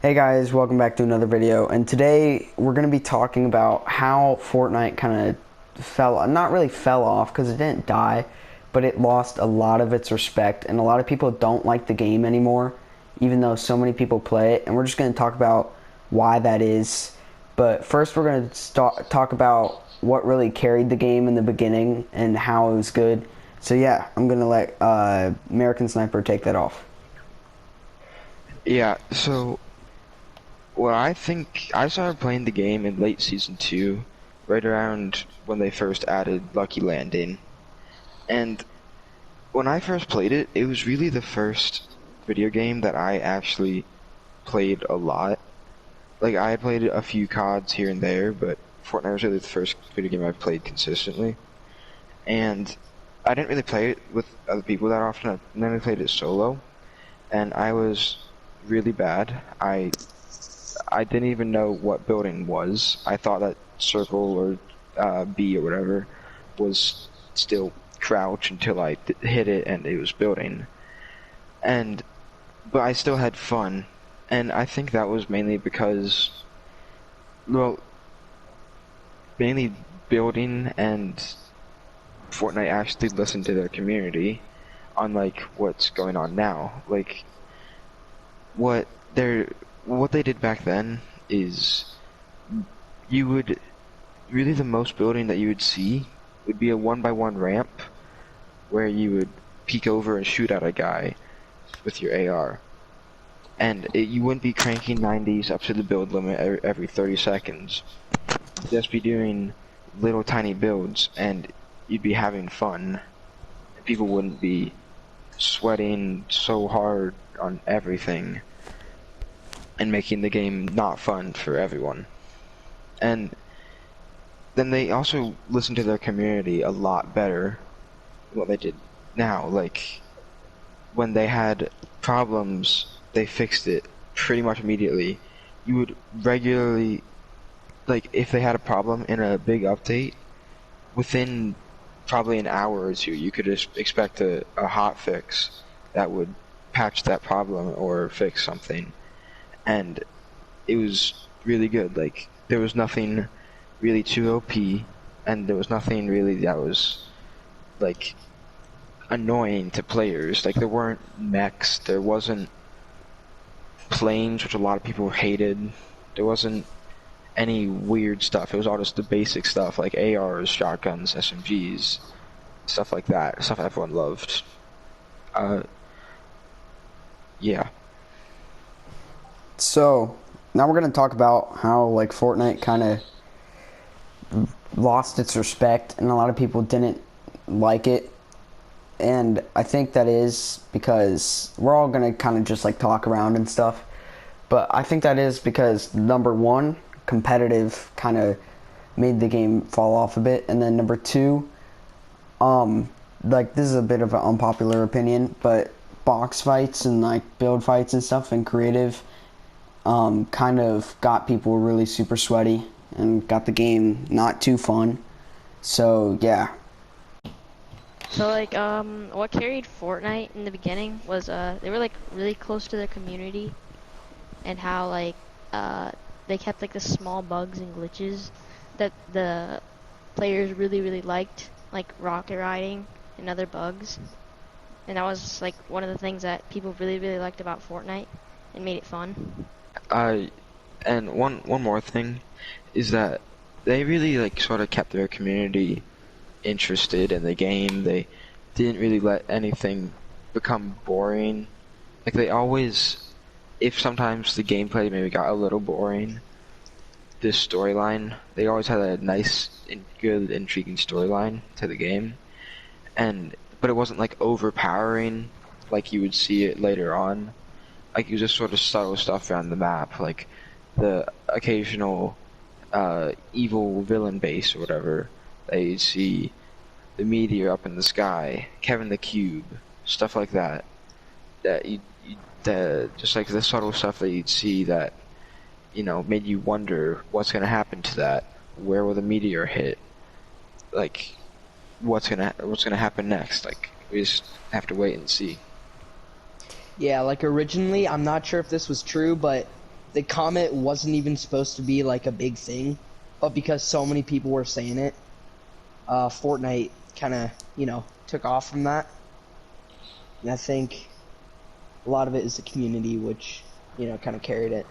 Hey guys, welcome back to another video, and today we're going to be talking about how Fortnite kind of not really fell off because it didn't die, but it lost a lot of its respect, and a lot of people don't like the game anymore, even though so many people play it, and we're just going to talk about why that is. But first we're going to talk about what really carried the game in the beginning and how it was good. So yeah, I'm going to let American Sniper take that off. Yeah, so I think I started playing the game in late season 2, right around when they first added Lucky Landing. And when I first played it, it was really the first video game that I actually played a lot. Like, I had played a few CODs here and there, but Fortnite was really the first video game I played consistently. And I didn't really play it with other people that often. I mainly played it solo, and I was really bad. I didn't even know what building was. I thought that circle or B or whatever was still crouch until I hit it and it was building. But I still had fun, and I think that was mainly because, well, mainly building and Fortnite actually listened to their community, unlike what's going on now. Like, what they're what they did back then is you would really the most building that you would see would be a 1x1 ramp where you would peek over and shoot at a guy with your AR. And you wouldn't be cranking 90s up to the build limit every 30 seconds. You'd just be doing little tiny builds and you'd be having fun. People wouldn't be sweating so hard on everything and making the game not fun for everyone. And then they also listened to their community a lot better than what they did now. Like, when they had problems, they fixed it pretty much immediately. You would regularly, like, if they had a problem in a big update, within probably an hour or two, you could expect a hot fix that would patch that problem or fix something. And it was really good. Like, there was nothing really too OP, and there was nothing really that was, like, annoying to players. Like, there weren't mechs, there wasn't planes, which a lot of people hated. There wasn't any weird stuff. It was all just the basic stuff, like ARs, shotguns, SMGs, stuff like that. Stuff everyone loved. Uh, yeah. So now we're going to talk about how like Fortnite kind of lost its respect and a lot of people didn't like it, and I think that is because we're all going to kind of just like talk around and stuff, but I think that is because number one, competitive kind of made the game fall off a bit, and then number two, like this is a bit of an unpopular opinion, but box fights and like build fights and stuff and creative kind of got people really super sweaty and got the game not too fun. So yeah. So what carried Fortnite in the beginning was they were like really close to their community, and how they kept like the small bugs and glitches that the players really liked, like rocket riding and other bugs. And that was like one of the things that people really liked about Fortnite and made it fun. Uh, and one more thing is that they really, like, sort of kept their community interested in the game. They didn't really let anything become boring. Like, they always, if sometimes the gameplay maybe got a little boring, this storyline, they always had a nice and good, intriguing storyline to the game. But it wasn't like overpowering like you would see it later on. Like, it was just sort of subtle stuff around the map, like the occasional evil villain base or whatever that you'd see, the meteor up in the sky, Kevin the Cube, stuff like that. Just like the subtle stuff that you'd see that, made you wonder what's gonna happen to that. Where will the meteor hit? Like, what's gonna happen next? Like, we just have to wait and see. Yeah, like originally, I'm not sure if this was true, but the comment wasn't even supposed to be like a big thing, but because so many people were saying it, Fortnite kind of, took off from that. And I think a lot of it is the community, which, kind of carried it.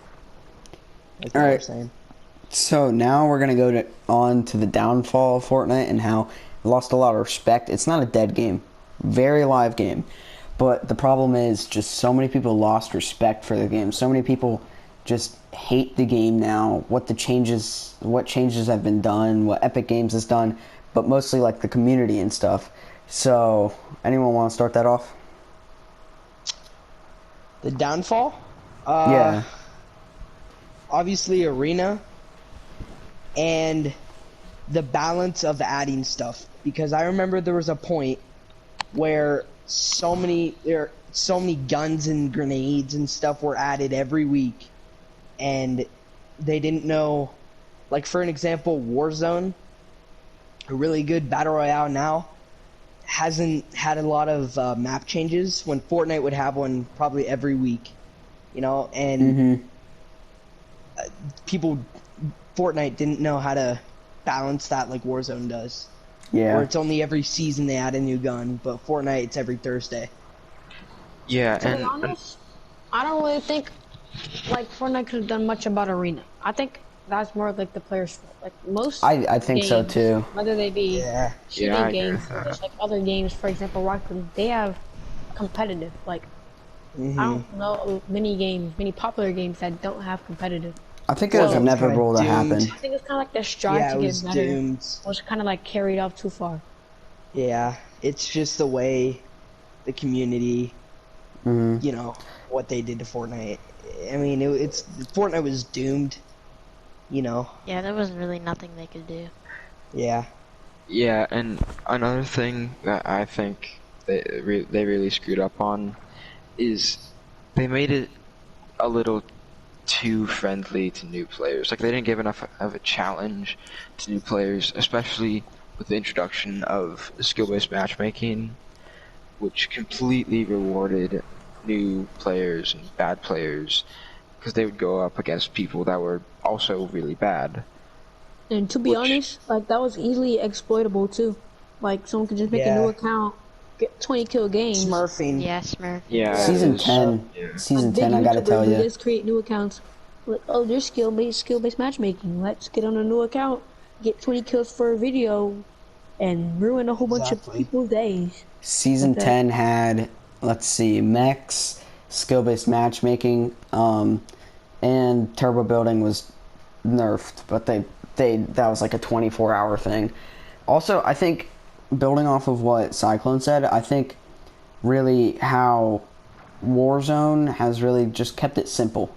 Like All they were right. saying. So now we're gonna go on to the downfall of Fortnite and how it lost a lot of respect. It's not a dead game, very live game, but the problem is just so many people lost respect for the game. So many people just hate the game now. What changes have been done, what Epic Games has done, but mostly like the community and stuff. So anyone want to start that off? The downfall? Yeah. Obviously Arena and the balance of adding stuff, because I remember there was a point where there so many guns and grenades and stuff were added every week, and they didn't know, like for an example, Warzone, a really good battle royale now, hasn't had a lot of map changes when Fortnite would have one probably every week, and people, Fortnite didn't know how to balance that like Warzone does. Yeah. Where it's only every season they add a new gun, but Fortnite it's every Thursday. Yeah, To be and honest, I don't really think like Fortnite could have done much about Arena. I think that's more like the players' fault. Like most I think so games, too. whether they be Yeah. Yeah, shooting I agree games with or that. just like other games, for example, Rocket League, they have competitive. Like I Mhm. don't know many popular games that don't have competitive. I think it was Fortnite So was kind inevitable of to doomed. happen. I think it's kind of like their strive Yeah, to it get was better doomed. was kind of like carried off too far. Yeah, it's just the way the community, what they did to Fortnite. I mean, it's Fortnite was doomed. Yeah, there wasn't really nothing they could do. Yeah. Yeah, and another thing that I think they really screwed up on is they made it a little too friendly to new players. Like they didn't give enough of a challenge to new players, especially with the introduction of skill-based matchmaking, which completely rewarded new players and bad players because they would go up against people that were also really bad. And to be Which, honest, like that was easily exploitable too. Like someone could just make a new Yeah. account, get 20 kill games. Smurfing. Yeah, Smurfing. yeah, Yeah. it Season was. 10. Yeah. Season Like big 10, I gotta tell YouTubers would you. just create new accounts. Like, oh, there's skill based matchmaking. Let's get on a new account, get 20 kills for a video, and ruin a whole bunch of Exactly. people's days. Season Like that. 10 had, let's see, mechs, skill-based matchmaking, and turbo building was nerfed, but that was like a 24-hour thing. Also, I think, building off of what Cyclone said, I think really how Warzone has really just kept it simple,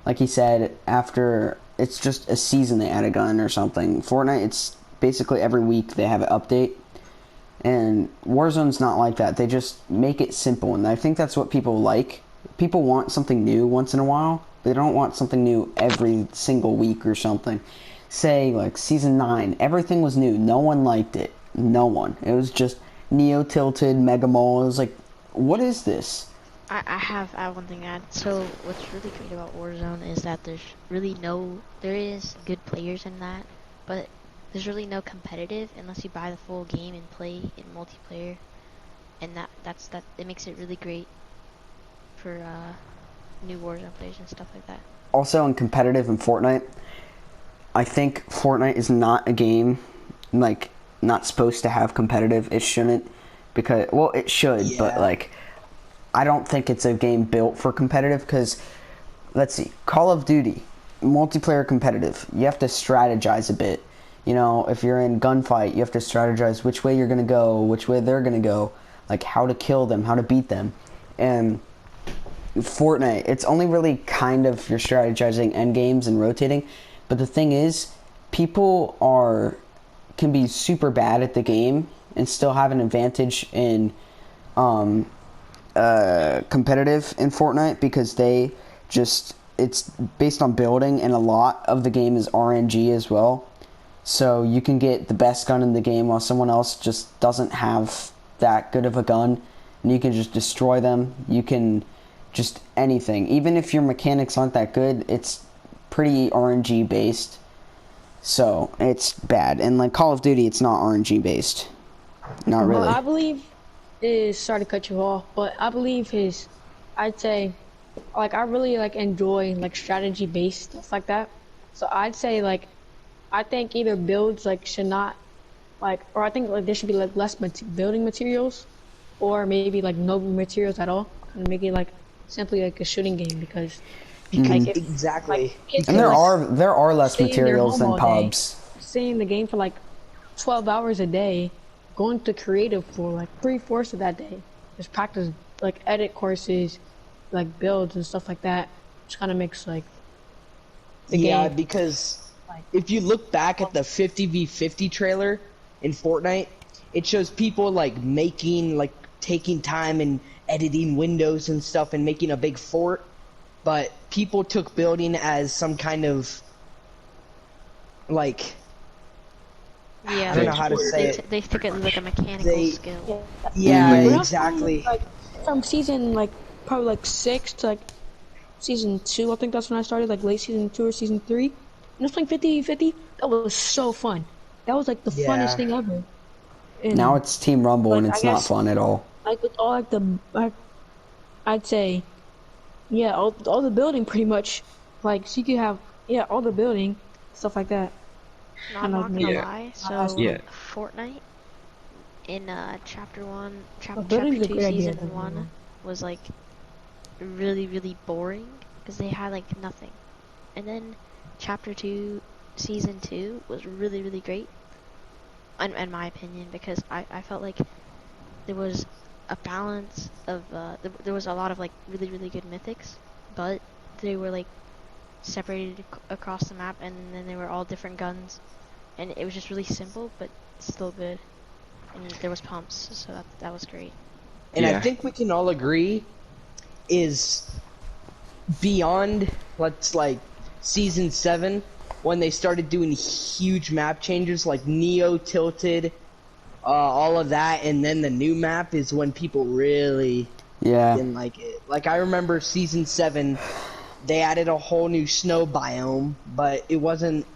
Like he said, after it's just a season they add a gun or something. Fortnite, it's basically every week they have an update. And Warzone's not like that. They just make it simple, and I think that's what people like. People want something new once in a while. They don't want something new every single week or something. Say, like, Season 9, everything was new. No one liked it. No one. It was just Neo-tilted, Mega Mole. It was like, what is this? I have one thing to add. So what's really great about Warzone is that there is good players in that, but there's really no competitive unless you buy the full game and play in multiplayer, and that it makes it really great for new Warzone players and stuff like that. Also, in competitive in Fortnite, I think Fortnite is not a game, like, not supposed to have competitive. It shouldn't, because, well, it should, but, Yeah. like, I don't think it's a game built for competitive, because, let's see, Call of Duty, multiplayer competitive, you have to strategize a bit. If you're in gunfight, you have to strategize which way you're going to go, which way they're going to go, like how to kill them, how to beat them. And Fortnite, it's only really kind of you're strategizing end games and rotating. But the thing is, people can be super bad at the game and still have an advantage in competitive in Fortnite, because it's based on building, and a lot of the game is RNG as well. So you can get the best gun in the game while someone else just doesn't have that good of a gun, and you can just destroy them. You can just anything. Even if your mechanics aren't that good, it's pretty RNG based. So it's bad. And like Call of Duty, it's not RNG based. Not Well, really. I believe is sorry to cut you off, but I believe I'd say, like I really like enjoy like strategy based stuff like that. So I'd say like, I think either builds like should not like, or I think like there should be like less building materials, or maybe like no materials at all, and make it like simply like a shooting game because like if like Exactly. kids And can like there are less stay in their materials home than all day, pubs. stay in the game for like 12 hours a day, going to creative for like 3/4 of that day, just practice like edit courses, like builds and stuff like that, which kind of makes like the Yeah, game because like if you look back at the 50v50 trailer in Fortnite, it shows people like taking time and editing windows and stuff and making a big fort, but people took building as some kind of like Yeah, I don't They know how to exploited say they it. they took it as like a mechanical They skill. yeah, when I was playing exactly. like from season like probably like 6 to like season 2, I think that's when I started, like late season 2 or season 3. And I was playing 50v50. That was so fun. That was like the funnest Yeah. thing ever. Now And it's Team Rumble and like I it's not guess fun at all. like with all like I'd say yeah, all the building pretty much, like so you could have yeah all the building stuff like that, No, I'm and like not gonna make it Yeah, lie. not as So yeah. fun. Fortnite in But chapter building's a two, great idea. season one was like really boring because they had like nothing. And then chapter two, season two was really great, in my opinion, because I felt like there was a balance of there was a lot of like really good mythics, but they were like separated across the map, and then they were all different guns, and it was just really simple but still good. And there was pumps, so that was great. And I Yeah. think we can all agree is beyond let's like season 7 when they started doing huge map changes like Neo tilted all of that, and then the new map is when people really Yeah. didn't like it. Like I remember season 7 they added a whole new snow biome, but it wasn't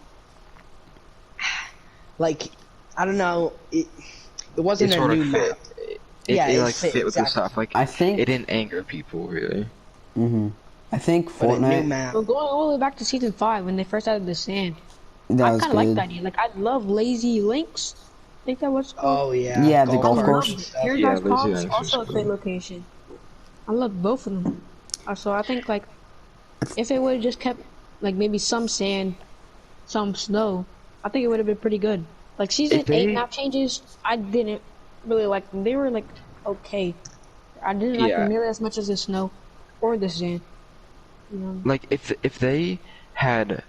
like I don't know, it wasn't It a sort of new fit. map. It, Yeah, it it like fit fit with the exactly. stuff. Like I think it didn't anger people really. I think But a new Fortnite map. But going all the way back to season 5 when they first added the sand, that I was kind of like good. that idea. Like I love lazy links. I think that what's called. Oh yeah, Yeah, the I golf love course. it. stuff. Yeah, Paradise Lazy Palms Links was also a great cool. location. I love both of them. So I think like if it would have just kept like maybe some sand, some snow, I think it would have been pretty good. Like season If 8 they, map changes, I didn't really like them. They were like okay. I didn't like them yeah, nearly as much as the snow or the sand. You know. like if they had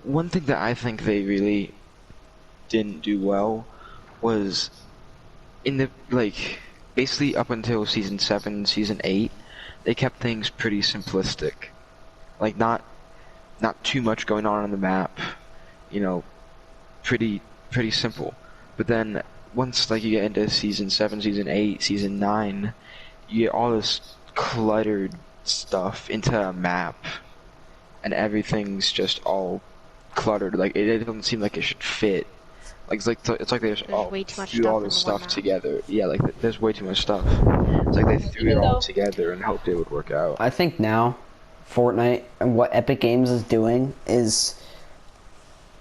one thing that I think they really didn't do well was in the like basically up until season 7, season 8, they kept things pretty simplistic. Like not too much going on the map, you know, pretty simple. But then once like you get into season 7, season 8, season 9, you get all this cluttered stuff into a map, and everything's just all cluttered. Like it doesn't seem like it should fit. Like it's like they just There's all way too much threw all stuff in this the one stuff map. together. Yeah, like there's way too much stuff. It's like they threw it Even all though together and hoped it would work out. I think now Fortnite and what Epic Games is doing is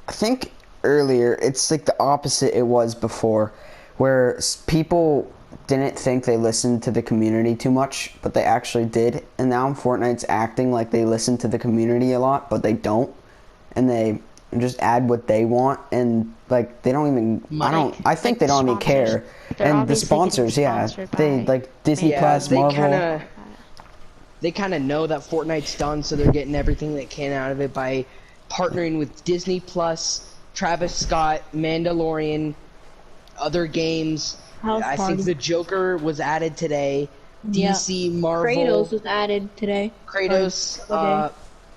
I think earlier it's like the opposite it was before where people didn't think they listened to the community too much, but they actually did. And now Fortnite's acting like they listen to the community a lot, but they don't. And they just add what they want, and like they don't even I think Like they the don't even sponsors. care. They're And the obviously getting sponsors, yeah, sponsored they by like Disney major Yeah, Plus, they Marvel. kind of know that Fortnite's done, so they're getting everything they can out of it by partnering with Disney Plus, Travis Scott, Mandalorian, other games. House I Party. think the Joker was added today. Yeah. DC, Marvel, Kratos was added today. Kratos. Or the other day.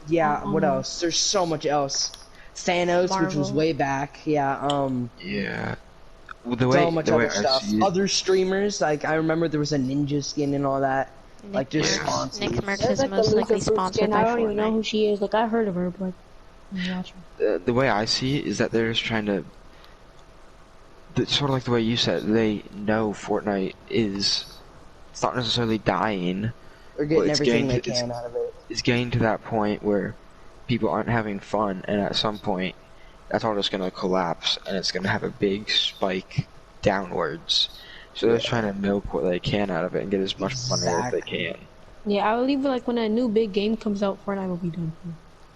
Yeah. What Um, else? There's so much else. Thanos, which was Marvel. way back. Yeah. Yeah. Well, So much the way other I stuff. see it, Other streamers, like I remember there was a ninja skin and all that. Like, just Merckx. sponsors. Nick Merckx There's is like the most likely loser fruit sponsored skin. by I don't even know Fortnite. who she is. Like I heard of her, but I'm watching. The way I see it is that they're just trying to, sort of like the way you said, they know Fortnite is, it's not necessarily dying, They're but getting it's everything getting they to, can out of it. it's getting to that point where people aren't having fun, and at some point, that's all just gonna collapse, and it's gonna have a big spike downwards. So they're just trying to milk what they can out of it and get as much money as they can. Yeah, I believe like when a new big game comes out, Fortnite will be done.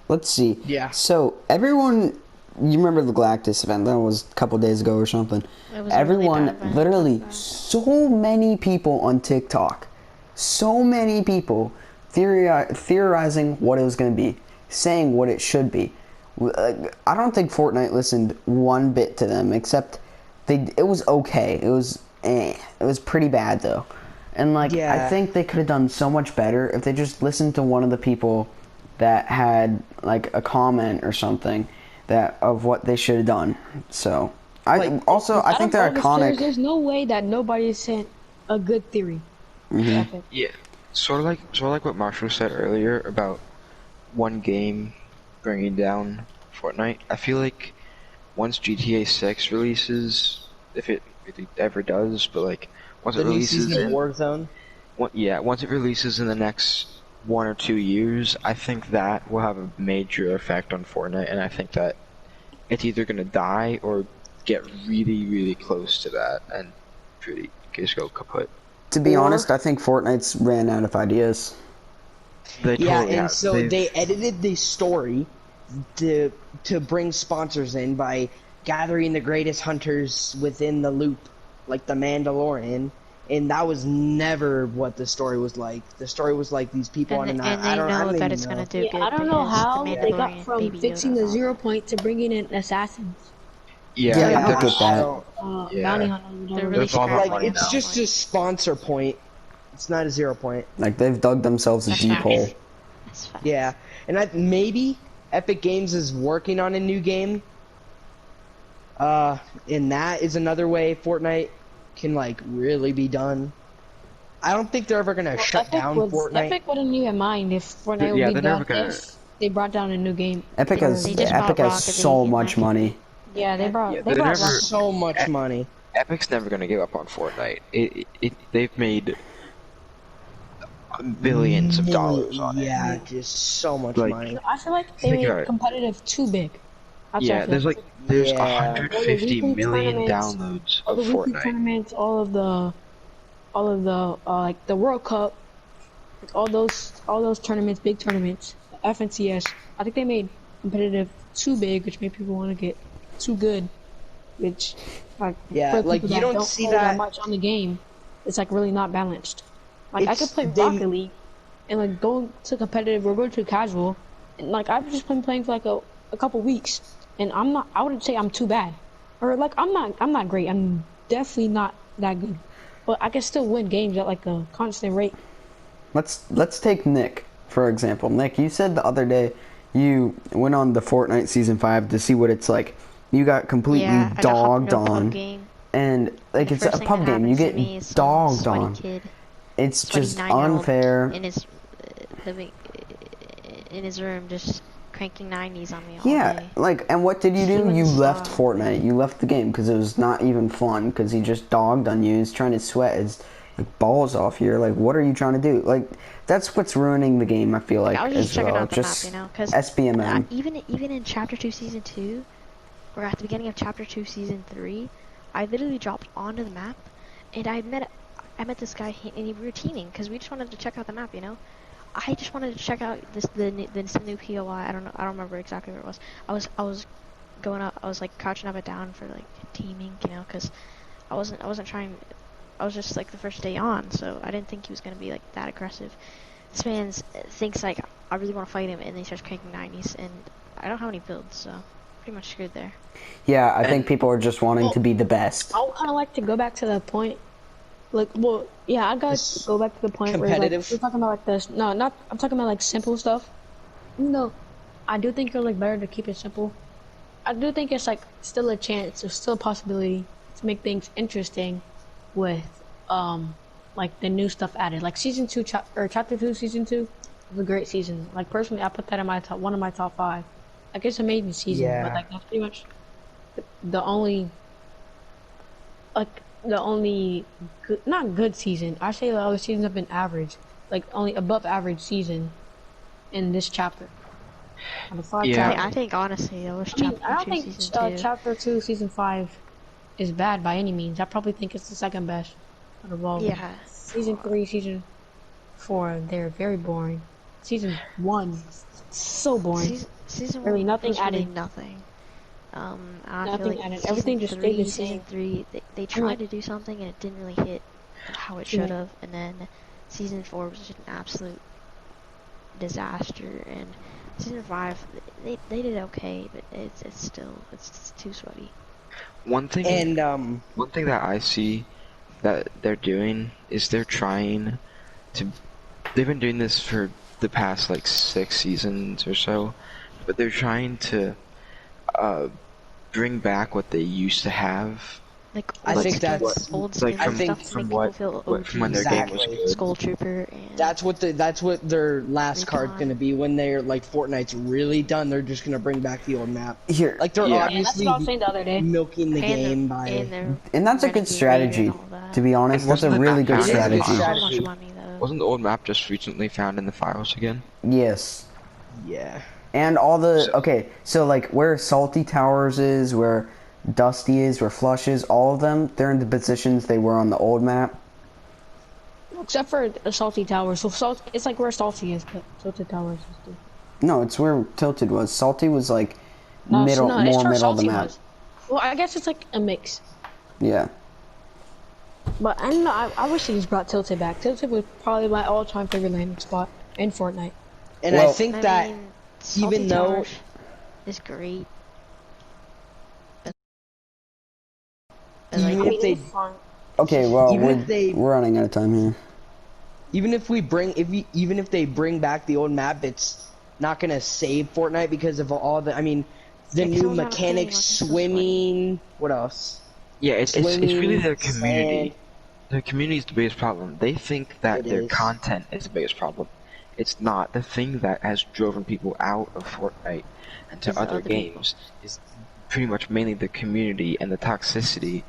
Let's see. Yeah. So everyone, you remember the Galactus event? That was a couple days ago or something. It was a really Everyone, bad event. literally, Bad. so many people on TikTok, so many people theorizing what it was going to be, saying what it should be. I don't think Fortnite listened one bit to them, except it was okay. It was pretty bad though. And like, I Yeah. think they could have done so much better if they just listened to one of the people that had like a comment or something of what they should have done. So I Like, think they're iconic. There's no way that nobody sent a good theory. Epic. Yeah, sort of like what Marshall said earlier about one game bringing down Fortnite. I feel like once GTA 6 releases, if it really ever does, but like once The it new releases season of in, Warzone. once it releases in the next 1 or 2 years, I think that will have a major effect on Fortnite, and I think that it's either gonna die or get really, really close to that and really just go kaput. To be Or- honest, I think Fortnite's ran out of ideas. They Yeah, totally and have. so they edited the story to bring sponsors in by gathering the greatest hunters within the loop, like the Mandalorian, and that was never what the story was like. The story was like these people on And, an and I they don't know even that it's know. gonna do Yeah, good I don't know because how the they got Mandalorian, from Baby fixing Yoda, the and all 0 that. point to bringing in assassins, Yeah, Yeah, I get that. Yeah. bounty hunters. They're whatever. really There's all that scrapping money Like, it's now. just a sponsor point. It's not a 0 point. Like they've dug themselves a That's deep facts. hole. That's fine. Yeah, and maybe Epic Games is working on a new game. And that is another way Fortnite can like really be done. I don't think they're ever gonna shut down Fortnite. Epic wouldn't even mind if Fortnite would Yeah, be they're done never gonna- if they brought down a new game. Epic has They just bought Rocket so League, much and that could money. Yeah, they brought Yeah, they they're brought never- Rocket- So much money. Epic's never gonna give up on Fortnite. They've made billions of dollars on it. Yeah, just so much Like- money. I feel like they Think about made it. competitive too big. That's what I Yeah, feel. there's Yeah. 150 All the million weekly downloads all of the weekly Fortnite. tournaments, all of the like the World Cup, like all those tournaments, big tournaments, FNCS. I think they made competitive too big, which made people want to get too good, which like Yeah, for like, people you that don't see play that- much on the game, it's like really not balanced. Like I could play They- Rocket League and like go to competitive or go to casual, and like I've just been playing for like a couple weeks, and I wouldn't say I'm too bad, or like I'm not great. I'm definitely not that good, but I can still win games at like a constant rate. Let's take Nick for example. Nick, you said the other day you went on the Fortnite season 5 to see what it's like. You got completely Yeah, I got dogged hopped into a pub on, game. and like The it's a first thing pub that game. You happens to get me is some dogged sweaty on. kid, It's sweaty just 9-year-old unfair. in his living in his room, just cranking 90s on me all Yeah, day. like, and what did you He do? wouldn't You left stop. Fortnite. You left the game because it was not even fun. Because he just dogged on you. He's trying to sweat his like balls off you. Like, what are you trying to do? Like, that's what's ruining the game. I feel like I was just as checking well. out the Just map, you know, because SBMM. even in Chapter 2 Season 2, or at the beginning of Chapter 2 Season 3, I literally dropped onto the map, and I met this guy, and we were teaming, because we just wanted to check out the map, you know? I just wanted to check out the new POI. I don't remember exactly where it was. I was going up. I was like crouching up and down for like teaming, you know, because I wasn't trying. I was just like the first day on, so I didn't think he was gonna be like that aggressive. This man thinks like I really want to fight him, and then he starts cranking 90s, and I don't have any builds, so pretty much screwed there. Yeah, I think people are just wanting to be the best. I would kind of like to go back to that point. Like, well, yeah, I got to go back to the point where Competitive? like, we're talking about like this. No, not. I'm talking about like simple stuff. No, I do think you're like better to keep it simple. I do think it's like still a chance, there's still a possibility to make things interesting with like the new stuff added. Like season 2, chapter 2, season 2 was a great season. Like personally, I put that in my top, one of my top 5. Like it's an amazing season, but Yeah. like that's pretty much the only, like the only good, not good season. I say the other seasons have been average, like only above average season in this chapter. On the 5 Yeah. chapters. I think honestly, that was I mean, chapter I don't 2, think season 2. chapter 2, season 5 is bad by any means. I probably think it's the second best out of all of them. Yeah. Season 3, season 4, they're very boring. Season 1, so boring. Season Really 1 nothing was really added. nothing. I feel Nothing like added. Everything just stayed the season same. 3, they I mean, tried to do something and it didn't really hit how it Yeah. should have. And then season 4 was just an absolute disaster. And season 5, they did okay, but it's still it's too sweaty. One thing And one thing that I see that they're doing is they're trying to. They've been doing this for the past like 6 seasons or so, but they're trying to bring back what they used to have. Like I old think skins, that's- old like skins from- and stuff to from make what- people feel what- from when OG. their game was Exactly. good. Skull Trooper and that's what their last card's Recon. gonna be when they're like Fortnite's really done. They're just gonna bring back the old map. Here, Like they're Yeah. Yeah, that's obviously what I was saying the other day. milking the game by. and their and that's a good Renegade strategy. and all that. To be honest, And that's a wasn't the really map good found in the strategy. files? So much Strategy. money though. Wasn't the old map just recently found in the files again? Yes. Yeah. And all the So- okay, so like where Salty Towers is, where Dusty is, where Flush is, all of them, they're in the positions they were on the old map. Except for the Salty Towers. So it's like where Salty is, but Salty Towers is too. No, it's where Tilted was. Salty was like No, middle, no, it's more where middle of the Salty map. was. Well, I guess it's like a mix. Yeah. But I don't know. I wish they just brought Tilted back. Tilted was probably my all-time favorite landing spot in Fortnite. And Well- I think I that mean, Salty even though- Towers is great. But, like, Even if they- it's fun. Okay, well Even if we're running out of time here. even if they bring back the old map, it's not gonna save Fortnite because of all the. I mean, the Yeah, 'cause new someone's not playing, mechanics, like, it's so swimming. What else? Yeah, it's really their Swimming, community. sand. Their community is the biggest problem. They think that It their is. content is the biggest problem. It's not. The thing that has driven people out of Fortnite and to Is other other people. games is pretty much mainly the community and the toxicity.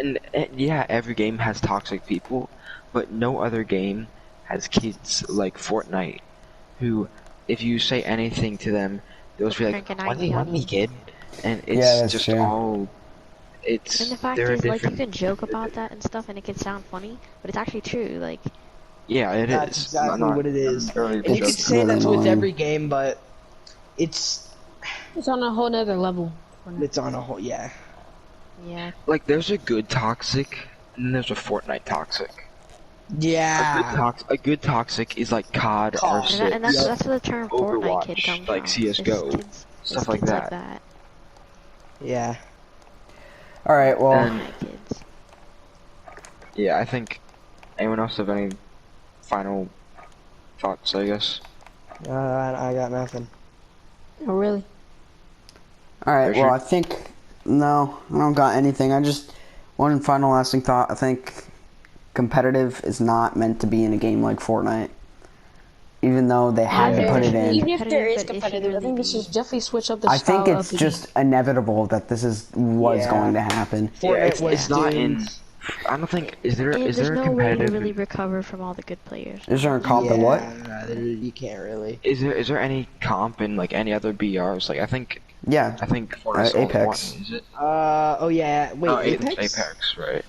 And yeah, every game has toxic people, but no other game has kids like Fortnite who, if you say anything to them, they'll just be like, Drinking "What do you IPA. want me, kid?" And it's Yeah, that's just true. all. It's And the fact they're a is, like, you different- can joke about that and stuff, and it can sound funny, but it's actually true. Like, Yeah, it That's is. exactly Not- what it is. very And you could It's joking. say really that's with annoying. every game, but it's It's on a whole nother level. it's on a whole yeah. yeah, Like, there's a good toxic, and then there's a Fortnite toxic. Yeah. A good toxic is like COD, COD. R6, and that's Yep. that's where the term Fortnite kid Overwatch, comes like from. CS:GO, It's kids, stuff it's like kids that. Yeah. All right, well, And- Fortnite kids. Yeah, I think. Anyone else have any final thoughts? I guess. I got nothing. Oh, really? all right, There's well, your- I think no, I don't got anything. I just one final lasting thought. I think competitive is not meant to be in a game like Fortnite, even though they had to Yeah. put it Even in. if there is Competitive, but it should competitive, I really think this be- should definitely switch up the I style think of it's the just inevitable that this is what's Yeah. going to happen. Yeah, Fortnite it's was not doomed. in. I don't think. Is there? And Is there's there a no way to competitive? really recover from all the good players. Is there a comp in what? You can't really. Is there any comp in like any other BRs? Like I think Yeah, Fortnite's the only Apex. one, is it? Oh yeah. Wait, Oh, Apex? Apex, right?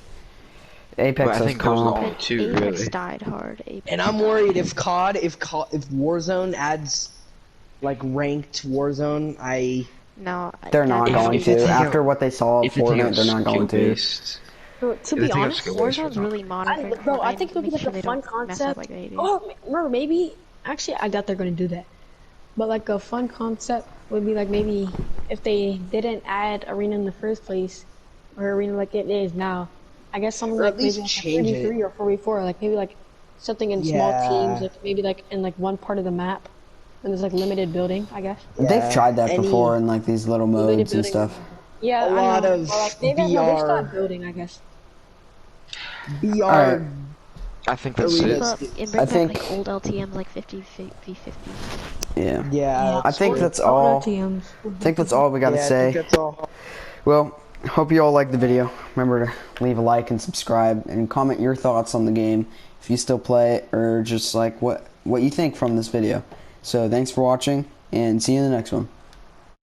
Apex But I has think those are the comp. only two, Apex really. died hard. Apex And I'm died. worried if if Warzone adds like ranked Warzone, No, They're not that- going if they to. take After out- what they saw of If you take Fortnite, out they're not going to. skill-based- To If be they take out honest, skill-based, Warzone's they're not. really monitoring bro, I Fortnite think it would be to make like sure a they fun don't mess concept. up like they do. Oh, remember maybe actually I doubt they're gonna do that. But like a fun concept would be like maybe if they didn't add arena in the first place, or arena like it is now. I guess something Or like at least maybe like a change it. 3v3 or 4v4, like maybe like something in small Yeah. teams, like maybe like in like one part of the map, and there's like limited building, I guess. Yeah, They've tried that any- before in like these little Limited modes and building. stuff. Yeah, A I lot know. of Or, like, they VR. start building, I guess. BR Alright. I think that's Elite it. But is- and bring I back think- like old LTMs like 50 50. Yeah. Yeah, I think true. that's all. TMs. I think that's all we got to Yeah, I say. think that's all. Well, hope you all liked the video. Remember to leave a like and subscribe and comment your thoughts on the game if you still play it or just like what you think from this video. So thanks for watching and see you in the next one.